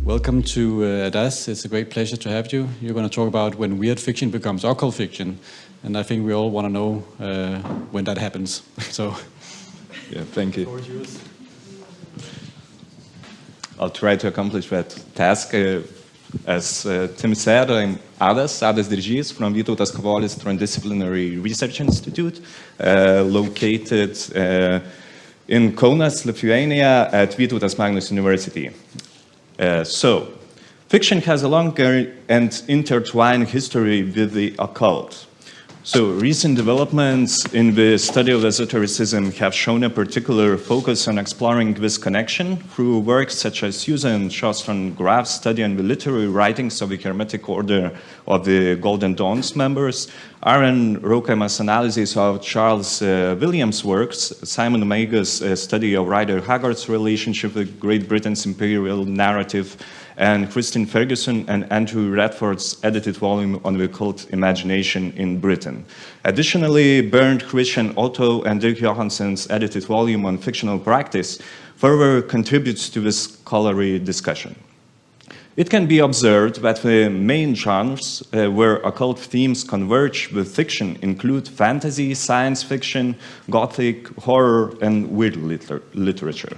Welcome to Dirz. It's a great pleasure to have you. You're going to talk about when weird fiction becomes occult fiction, and I think we all want to know when that happens. So, yeah, thank you. I'll try to accomplish that task. As Tim said, I'm Adas Diržys from Vytautas Kavolis Transdisciplinary Research Institute, located in Kaunas, Lithuania, at Vytautas Magnus University. So, fiction has a long and intertwined history with the occult. So, recent developments in the study of esotericism have shown a particular focus on exploring this connection through works such as Susan Shostron Graf's study on the literary writings of the Hermetic Order of the Golden Dawn's members, Aaron Rokema's analysis of Charles Williams' works, Simon Mega's study of Rider Haggard's relationship with Great Britain's imperial narrative, and Christine Ferguson and Andrew Radford's edited volume on the occult imagination in Britain. Additionally, Bernd Christian Otto and Dirk Johansson's edited volume on fictional practice further contributes to this scholarly discussion. It can be observed that the main genres where occult themes converge with fiction include fantasy, science fiction, gothic, horror, and weird literature.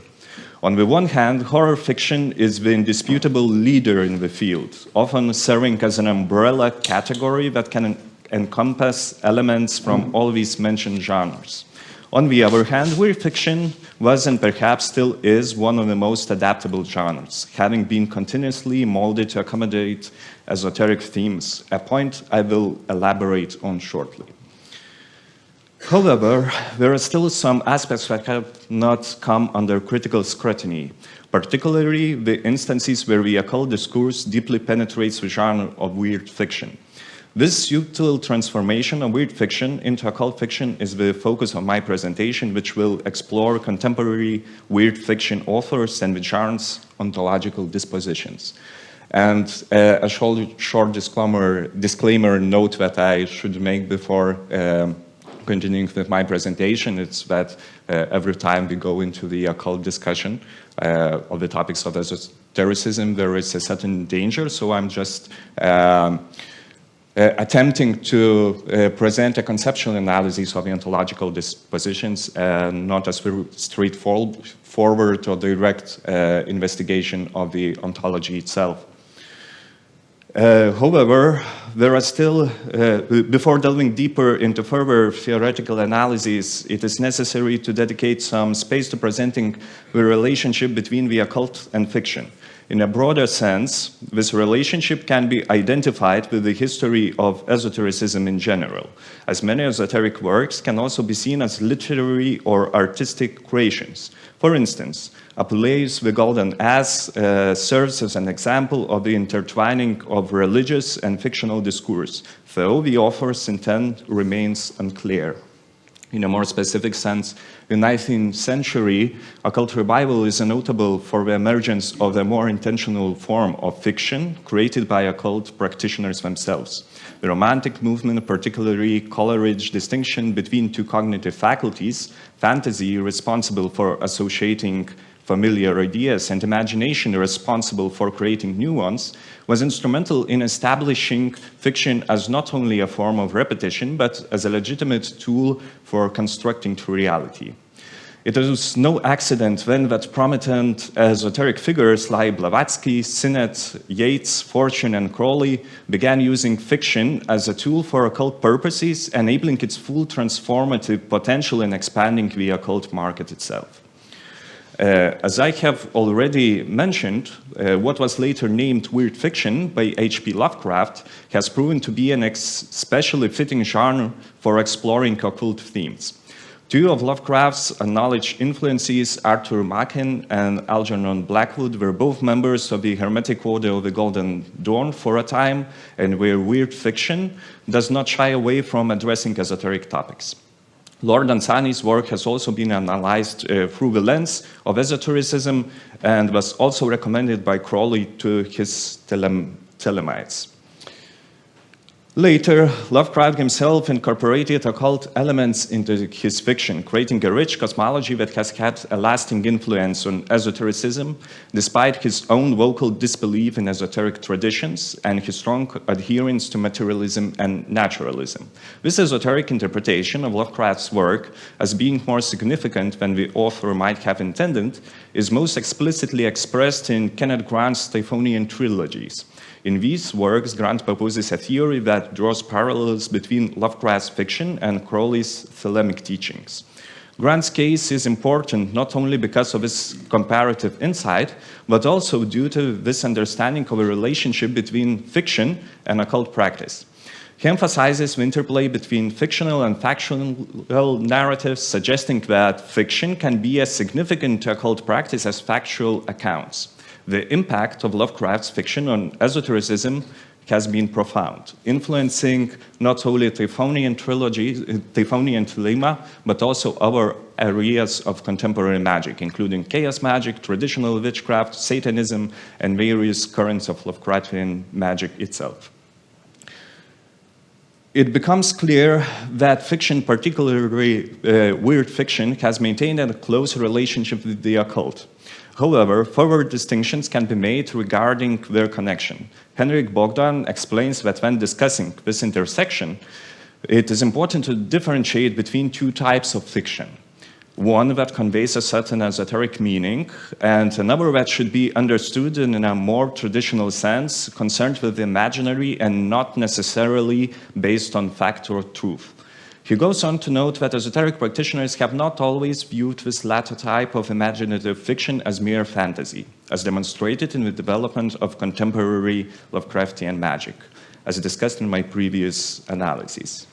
On the one hand, horror fiction is the indisputable leader in the field, often serving as an umbrella category that can encompass elements from all these mentioned genres. On the other hand, weird fiction was and perhaps still is one of the most adaptable genres, having been continuously molded to accommodate esoteric themes, a point I will elaborate on shortly. However, there are still some aspects that have not come under critical scrutiny, particularly the instances where the occult discourse deeply penetrates the genre of weird fiction. This subtle transformation of weird fiction into occult fiction is the focus of my presentation, which will explore contemporary weird fiction authors and the genre's ontological dispositions. And a short disclaimer note that I should make before continuing with my presentation, it's that every time we go into the occult discussion of the topics of esotericism, there is a certain danger. So I'm just attempting to present a conceptual analysis of the ontological dispositions, not a straightforward or direct investigation of the ontology itself. However, there are still, before delving deeper into further theoretical analysis, it is necessary to dedicate some space to presenting the relationship between the occult and fiction. In a broader sense, this relationship can be identified with the history of esotericism in general, as many esoteric works can also be seen as literary or artistic creations. For instance, Apuleius the Golden Ass serves as an example of the intertwining of religious and fictional discourse, though the author's intent remains unclear. In a more specific sense, in the 19th century, occult revival is notable for the emergence of a more intentional form of fiction created by occult practitioners themselves. The Romantic movement particularly Coleridge's distinction between two cognitive faculties, fantasy responsible for associating familiar ideas and imagination responsible for creating new ones, was instrumental in establishing fiction as not only a form of repetition, but as a legitimate tool for constructing to reality. It is no accident then that prominent esoteric figures like Blavatsky, Sinnett, Yeats, Fortune, and Crowley began using fiction as a tool for occult purposes, enabling its full transformative potential in expanding the occult market itself. As I have already mentioned, what was later named weird fiction by H.P. Lovecraft has proven to be an especially fitting genre for exploring occult themes. Two of Lovecraft's acknowledged influences, Arthur Machen and Algernon Blackwood, were both members of the Hermetic Order of the Golden Dawn for a time, and where weird fiction does not shy away from addressing esoteric topics. Lord Ansani's work has also been analyzed through the lens of esotericism and was also recommended by Crowley to his Thelemites. Later, Lovecraft himself incorporated occult elements into his fiction, creating a rich cosmology that has had a lasting influence on esotericism, despite his own vocal disbelief in esoteric traditions and his strong adherence to materialism and naturalism. This esoteric interpretation of Lovecraft's work as being more significant than the author might have intended is most explicitly expressed in Kenneth Grant's Typhonian trilogies. In these works, Grant proposes a theory that draws parallels between Lovecraft's fiction and Crowley's thelemic teachings. Grant's case is important not only because of his comparative insight, but also due to this understanding of a relationship between fiction and occult practice. He emphasizes the interplay between fictional and factual narratives, suggesting that fiction can be as significant to occult practice as factual accounts. The impact of Lovecraft's fiction on esotericism has been profound, influencing not only Typhonian trilogy, Typhonian thelema, but also other areas of contemporary magic, including chaos magic, traditional witchcraft, Satanism, and various currents of Lovecraftian magic itself. It becomes clear that fiction, particularly weird fiction, has maintained a close relationship with the occult. However, further distinctions can be made regarding their connection. Henrik Bogdan explains that when discussing this intersection, it is important to differentiate between two types of fiction. One that conveys a certain esoteric meaning, and another that should be understood in a more traditional sense, concerned with the imaginary and not necessarily based on fact or truth. He goes on to note that esoteric practitioners have not always viewed this latter type of imaginative fiction as mere fantasy, as demonstrated in the development of contemporary Lovecraftian magic, as discussed in my previous analyses.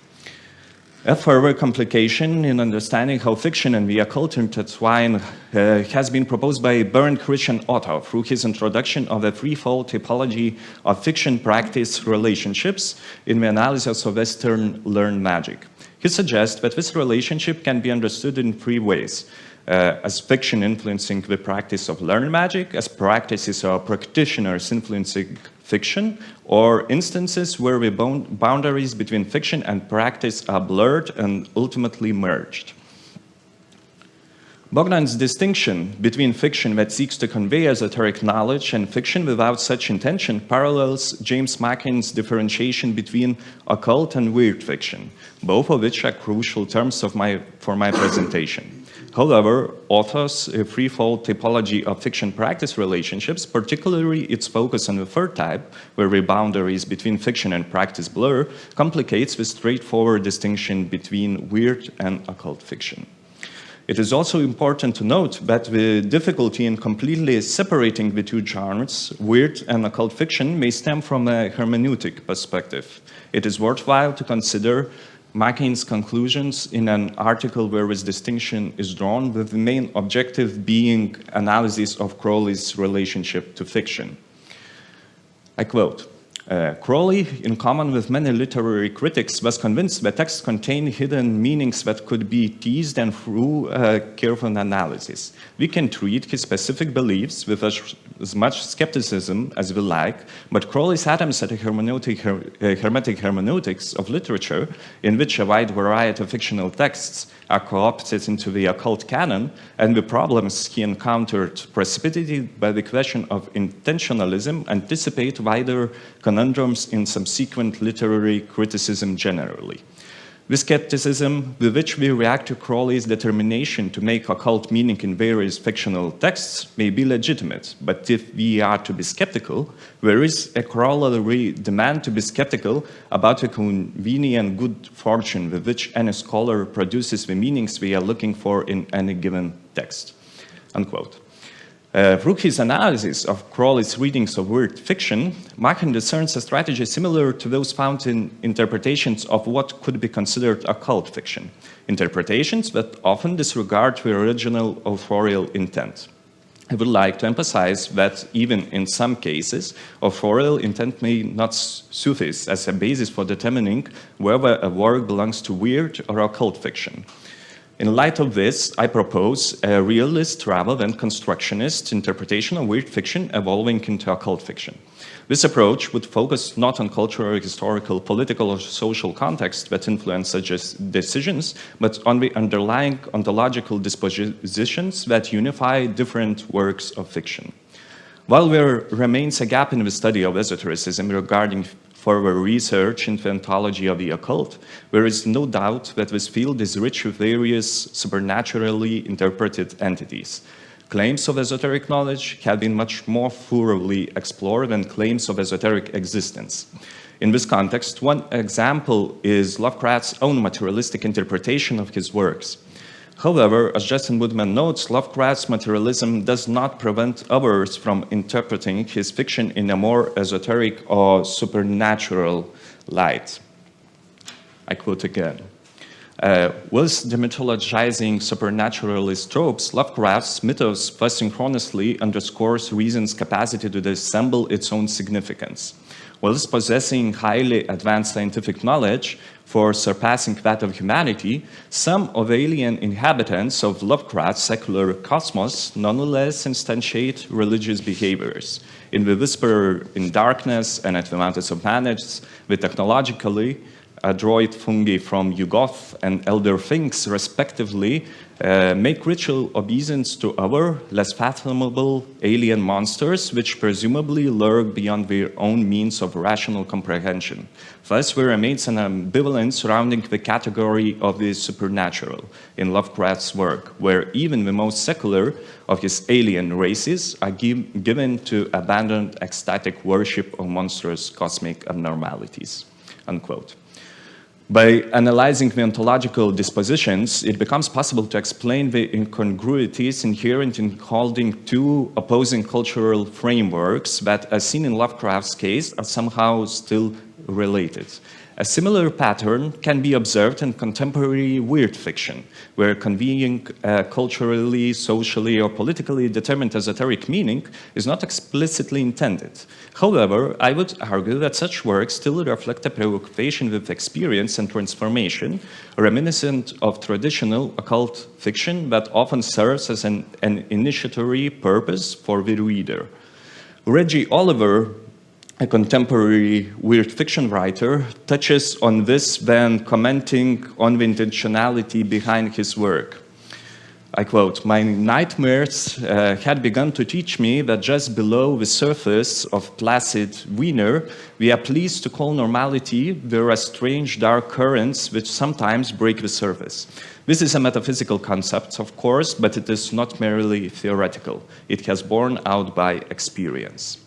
A further complication in understanding how fiction and the occult intertwine has been proposed by Bernd Christian Otto through his introduction of the threefold typology of fiction practice relationships in the analysis of Western learned magic. He suggests that this relationship can be understood in three ways: as fiction influencing the practice of learned magic, as practices or practitioners influencing fiction, or instances where the boundaries between fiction and practice are blurred and ultimately merged. Bogdan's distinction between fiction that seeks to convey esoteric knowledge and fiction without such intention parallels James Machen's differentiation between occult and weird fiction, both of which are crucial terms for my presentation. However, Otto's threefold typology of fiction practice relationships, particularly its focus on the third type, where the boundaries between fiction and practice blur, complicates the straightforward distinction between weird and occult fiction. It is also important to note that the difficulty in completely separating the two genres, weird and occult fiction, may stem from a hermeneutic perspective. It is worthwhile to consider Machen's conclusions in an article where this distinction is drawn, with the main objective being analysis of Crowley's relationship to fiction. I quote, Crowley, in common with many literary critics, was convinced that texts contain hidden meanings that could be teased, and through careful analysis, we can treat his specific beliefs with as much skepticism as we like, but Crowley's attempts at a hermetic hermeneutics of literature, in which a wide variety of fictional texts are co-opted into the occult canon, and the problems he encountered precipitated by the question of intentionalism, anticipate wider conundrums in subsequent literary criticism generally. The skepticism with which we react to Crowley's determination to make occult meaning in various fictional texts may be legitimate, but if we are to be skeptical, there is a corollary demand to be skeptical about the convenient good fortune with which any scholar produces the meanings we are looking for in any given text. Unquote. Through his analysis of Crowley's readings of weird fiction, Machen discerns a strategy similar to those found in interpretations of what could be considered occult fiction, interpretations that often disregard the original authorial intent. I would like to emphasize that even in some cases, authorial intent may not suffice as a basis for determining whether a work belongs to weird or occult fiction. In light of this, I propose a realist rather than constructionist interpretation of weird fiction evolving into occult fiction. This approach would focus not on cultural, historical, political, or social context that influence such decisions, but on the underlying ontological dispositions that unify different works of fiction. While there remains a gap in the study of esotericism regarding further research into the ontology of the occult, there is no doubt that this field is rich with various supernaturally interpreted entities. Claims of esoteric knowledge have been much more thoroughly explored than claims of esoteric existence. In this context, one example is Lovecraft's own materialistic interpretation of his works. However, as Justin Woodman notes, Lovecraft's materialism does not prevent others from interpreting his fiction in a more esoteric or supernatural light. I quote again. Whilst demythologizing supernaturalist tropes, Lovecraft's mythos thus synchronously underscores reason's capacity to dissemble its own significance. Whilst possessing highly advanced scientific knowledge, for surpassing that of humanity, some of alien inhabitants of Lovecraft's secular cosmos nonetheless instantiate religious behaviors. In The Whisper in Darkness and At the Mountains of Madness, the technologically adroit fungi from Yugoth and Elder Things, respectively, make ritual obeisance to other, less fathomable alien monsters, which presumably lurk beyond their own means of rational comprehension. Thus, there remains an ambivalence surrounding the category of the supernatural in Lovecraft's work, where even the most secular of his alien races are given to abandoned ecstatic worship of monstrous cosmic abnormalities, unquote. By analyzing the ontological dispositions, it becomes possible to explain the incongruities inherent in holding two opposing cultural frameworks that, as seen in Lovecraft's case, are somehow still related. A similar pattern can be observed in contemporary weird fiction, where conveying culturally, socially, or politically determined esoteric meaning is not explicitly intended. However, I would argue that such works still reflect a preoccupation with experience and transformation, reminiscent of traditional occult fiction that often serves as an initiatory purpose for the reader. Reggie Oliver, a contemporary weird fiction writer, touches on this when commenting on the intentionality behind his work. I quote, "My nightmares had begun to teach me that just below the surface of placid Wiener, we are pleased to call normality, there are strange dark currents which sometimes break the surface. This is a metaphysical concept, of course, but it is not merely theoretical. It has borne out by experience."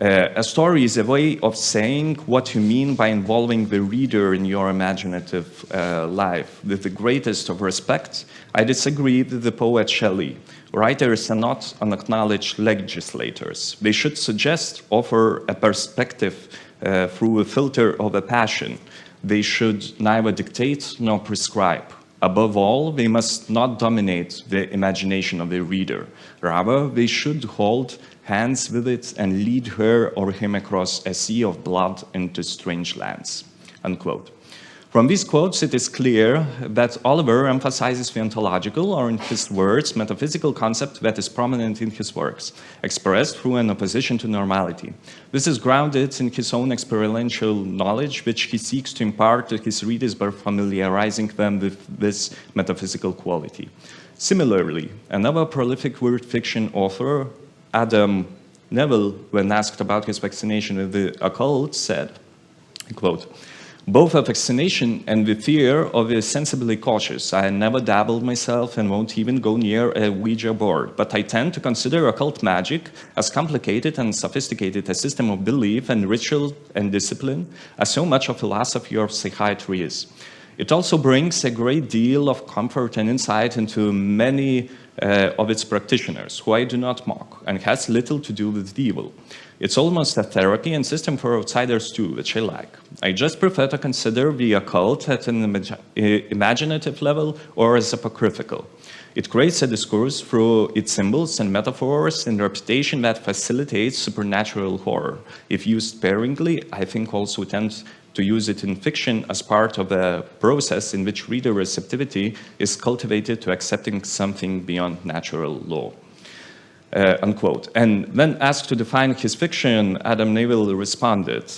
A story is a way of saying what you mean by involving the reader in your imaginative life. With the greatest of respect, I disagree with the poet Shelley. Writers are not unacknowledged legislators. They should suggest, offer a perspective through a filter of a passion. They should neither dictate nor prescribe. Above all, they must not dominate the imagination of the reader. Rather, they should hold hands with it and lead her or him across a sea of blood into strange lands, unquote. From these quotes, it is clear that Oliver emphasizes the ontological, or in his words, metaphysical concept that is prominent in his works, expressed through an opposition to normality. This is grounded in his own experiential knowledge, which he seeks to impart to his readers by familiarizing them with this metaphysical quality. Similarly, another prolific weird fiction author, Adam Neville, when asked about his fascination with the occult, said, quote, "Both a fascination and the fear of the sensibly cautious. I never dabbled myself and won't even go near a Ouija board, but I tend to consider occult magic as complicated and sophisticated a system of belief and ritual and discipline as so much of philosophy or psychiatry is. It also brings a great deal of comfort and insight into many of its practitioners, who I do not mock, and has little to do with evil. It's almost a therapy and system for outsiders too, which I like. I just prefer to consider the occult at an imaginative level or as apocryphal. It creates a discourse through its symbols and metaphors and reputation that facilitates supernatural horror. If used sparingly, I think also tends to use it in fiction as part of a process in which reader receptivity is cultivated to accepting something beyond natural law. Unquote. And when asked to define his fiction, Adam Neville responded,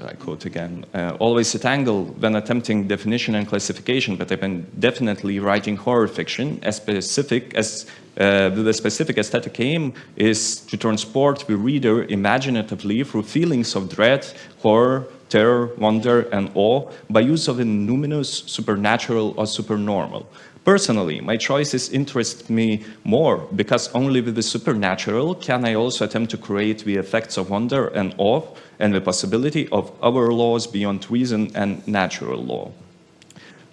I quote again, always at angle when attempting definition and classification, but I've been definitely writing horror fiction as specific as the specific aesthetic aim is to transport the reader imaginatively through feelings of dread, horror, terror, wonder, and awe by use of a numinous, supernatural, or supernormal. Personally, my choices interest me more because only with the supernatural can I also attempt to create the effects of wonder and awe and the possibility of other laws beyond reason and natural law.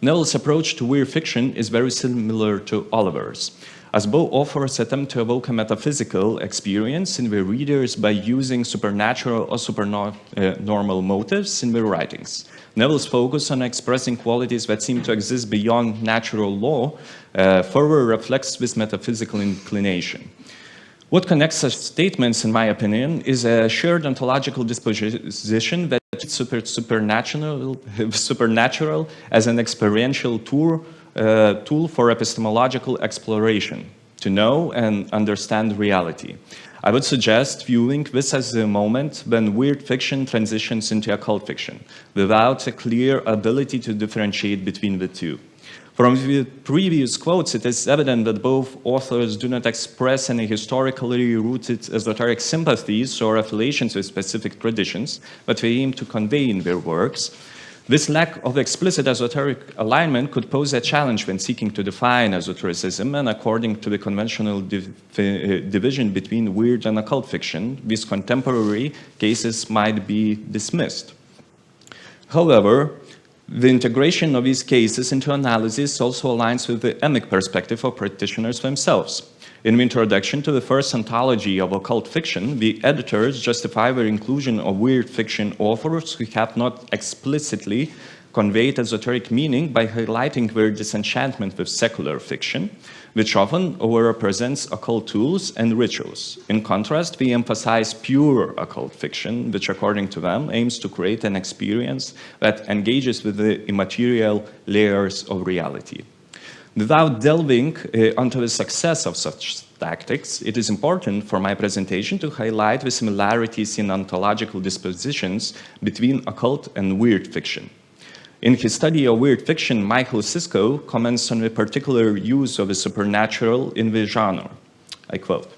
Neville's approach to weird fiction is very similar to Oliver's, as both authors attempt to evoke a metaphysical experience in their readers by using supernatural or supernormal motives in their writings. Neville's focus on expressing qualities that seem to exist beyond natural law further reflects this metaphysical inclination. What connects such statements, in my opinion, is a shared ontological disposition that treats supernatural as an experiential tool for epistemological exploration, to know and understand reality. I would suggest viewing this as the moment when weird fiction transitions into occult fiction, without a clear ability to differentiate between the two. From the previous quotes, it is evident that both authors do not express any historically rooted esoteric sympathies or affiliations with specific traditions, but they aim to convey in their works. This lack of explicit esoteric alignment could pose a challenge when seeking to define esotericism, and according to the conventional division between weird and occult fiction, these contemporary cases might be dismissed. However, the integration of these cases into analysis also aligns with the emic perspective of practitioners themselves. In the introduction to the first ontology of occult fiction, the editors justify their inclusion of weird fiction authors who have not explicitly conveyed esoteric meaning by highlighting their disenchantment with secular fiction, which often overrepresents occult tools and rituals. In contrast, they emphasize pure occult fiction, which, according to them, aims to create an experience that engages with the immaterial layers of reality. Without delving onto the success of such tactics, it is important for my presentation to highlight the similarities in ontological dispositions between occult and weird fiction. In his study of weird fiction, Michael Sisko comments on the particular use of the supernatural in the genre. I quote,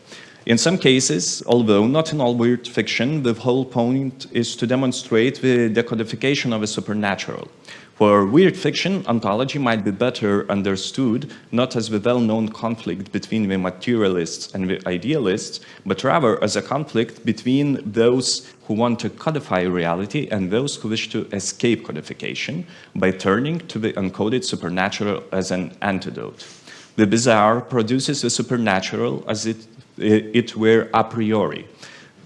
"In some cases, although not in all weird fiction, the whole point is to demonstrate the decodification of the supernatural. For weird fiction, ontology might be better understood not as the well-known conflict between the materialists and the idealists, but rather as a conflict between those who want to codify reality and those who wish to escape codification by turning to the uncoded supernatural as an antidote. The bizarre produces the supernatural as it were a priori.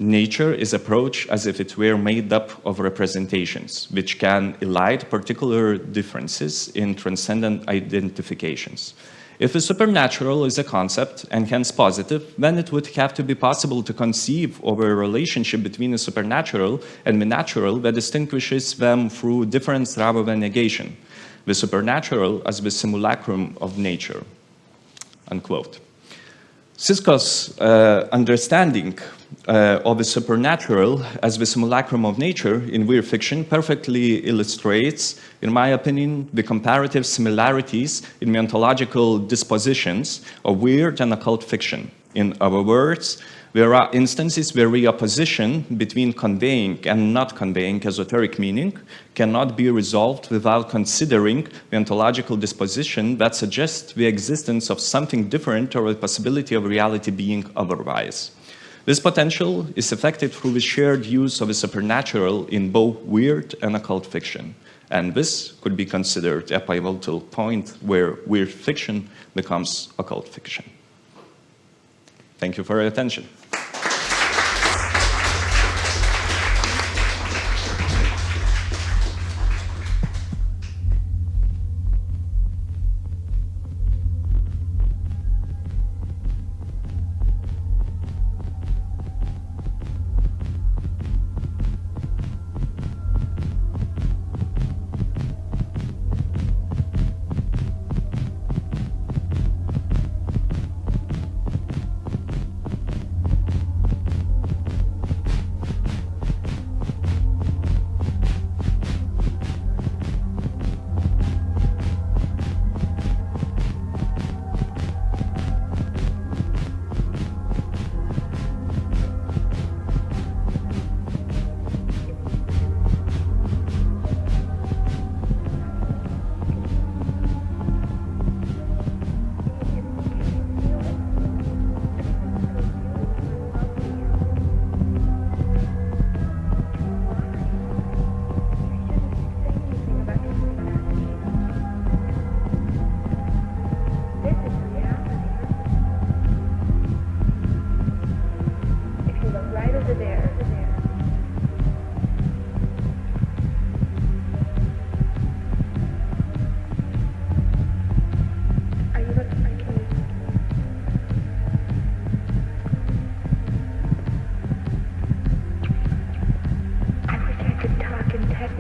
Nature is approached as if it were made up of representations, which can elide particular differences in transcendent identifications. If the supernatural is a concept, and hence positive, then it would have to be possible to conceive of a relationship between the supernatural and the natural that distinguishes them through difference rather than negation. The supernatural as the simulacrum of nature." Unquote. Sisko's understanding of the supernatural as the simulacrum of nature in weird fiction perfectly illustrates, in my opinion, the comparative similarities in the ontological dispositions of weird and occult fiction. In other words, there are instances where the opposition between conveying and not conveying esoteric meaning cannot be resolved without considering the ontological disposition that suggests the existence of something different or the possibility of reality being otherwise. This potential is effected through the shared use of the supernatural in both weird and occult fiction. And this could be considered a pivotal point where weird fiction becomes occult fiction. Thank you for your attention.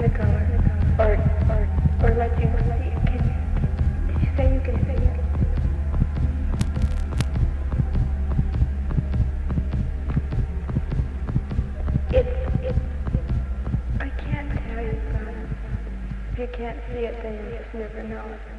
the color, or let you see it. Did you say you can see it? I can't tell you, son. If you can't see it, then you'll just never know it.